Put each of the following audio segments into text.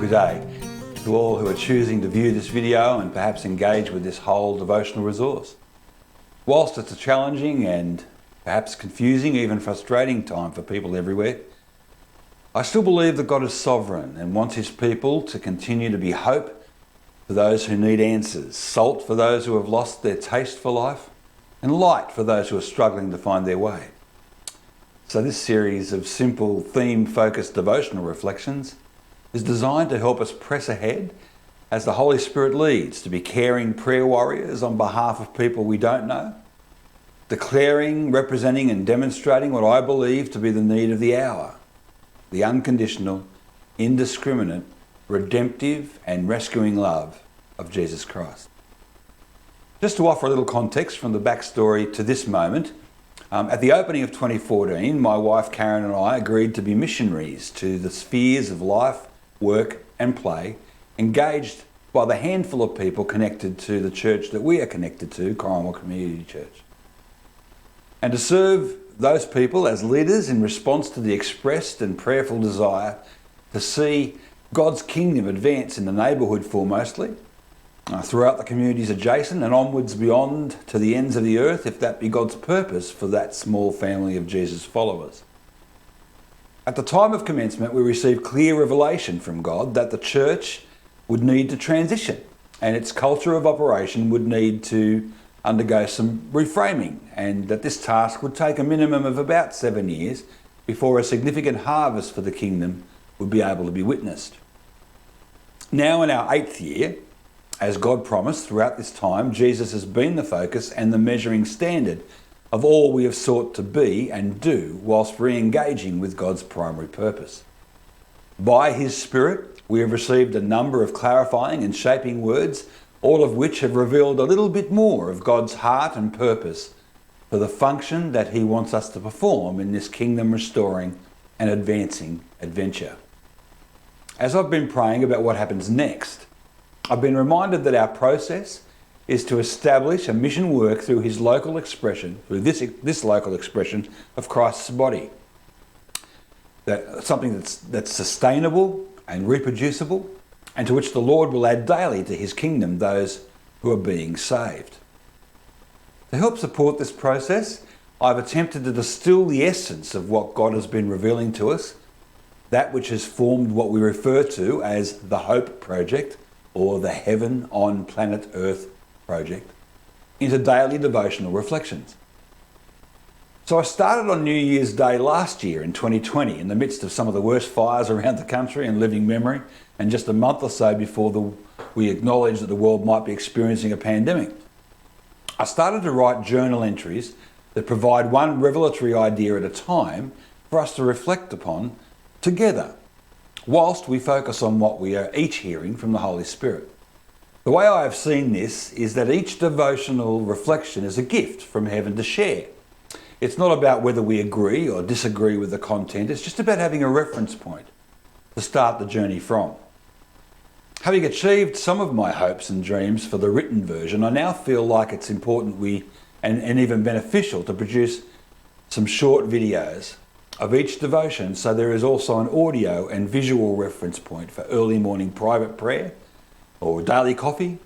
good day to all who are choosing to view this video and perhaps engage with this whole devotional resource. Whilst it's a challenging and perhaps confusing, even frustrating time for people everywhere, I still believe that God is sovereign and wants his people to continue to be hope for those who need answers, salt for those who have lost their taste for life, and light for those who are struggling to find their way. So this series of simple theme-focused devotional reflections is designed to help us press ahead as the Holy Spirit leads, to be caring prayer warriors on behalf of people we don't know, declaring, representing and demonstrating what I believe to be the need of the hour, the unconditional, indiscriminate, redemptive and rescuing love of Jesus Christ. Just to offer a little context from the backstory to this moment, at the opening of 2014, my wife Karen and I agreed to be missionaries to the spheres of life, work and play, engaged by the handful of people connected to the church that we are connected to, Graeme Community Church. And to serve those people as leaders in response to the expressed and prayerful desire to see God's kingdom advance in the neighbourhood foremostly, throughout the communities adjacent and onwards beyond to the ends of the earth, if that be God's purpose for that small family of Jesus followers. At the time of commencement, we received clear revelation from God that the church would need to transition and its culture of operation would need to undergo some reframing, and that this task would take a minimum of about 7 years before a significant harvest for the kingdom would be able to be witnessed. Now in our 8th year, as God promised, throughout this time, Jesus has been the focus and the measuring standard of all we have sought to be and do whilst re-engaging with God's primary purpose. By his Spirit, we have received a number of clarifying and shaping words, all of which have revealed a little bit more of God's heart and purpose for the function that he wants us to perform in this kingdom restoring and advancing adventure. As I've been praying about what happens next, I've been reminded that our process is to establish a mission work through his local expression, through this local expression of Christ's body. Something that's sustainable and reproducible, and to which the Lord will add daily to his kingdom those who are being saved. To help support this process, I've attempted to distill the essence of what God has been revealing to us, that which has formed what we refer to as the H.O.P.E project, or the Heaven on Planet Earth project, into daily devotional reflections. So I started on New Year's Day last year in 2020, in the midst of some of the worst fires around the country in living memory, and just a month or so before we acknowledged that the world might be experiencing a pandemic. I started to write journal entries that provide one revelatory idea at a time for us to reflect upon together, whilst we focus on what we are each hearing from the Holy Spirit. The way I have seen this is that each devotional reflection is a gift from heaven to share. It's not about whether we agree or disagree with the content, it's just about having a reference point to start the journey from. Having achieved some of my hopes and dreams for the written version, I now feel like it's important and even beneficial to produce some short videos of each devotion, so there is also an audio and visual reference point for early morning private prayer or daily coffee,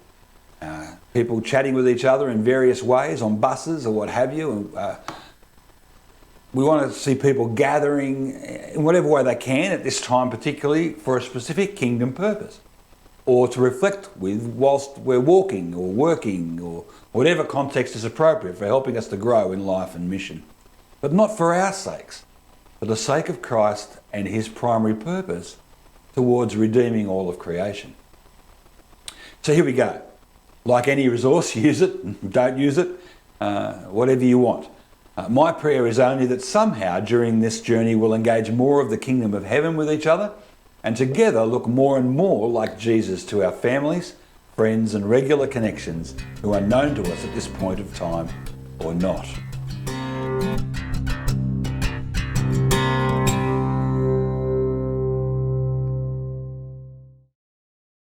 people chatting with each other in various ways on buses or what have you. We want to see people gathering in whatever way they can at this time, particularly for a specific kingdom purpose, or to reflect with whilst we're walking or working, or whatever context is appropriate for helping us to grow in life and mission. But not for our sakes, for the sake of Christ and his primary purpose towards redeeming all of creation. So here we go. Like any resource, use it, don't use it, whatever you want. My prayer is only that somehow during this journey we'll engage more of the kingdom of heaven with each other, and together look more and more like Jesus to our families, friends and regular connections who are known to us at this point of time or not.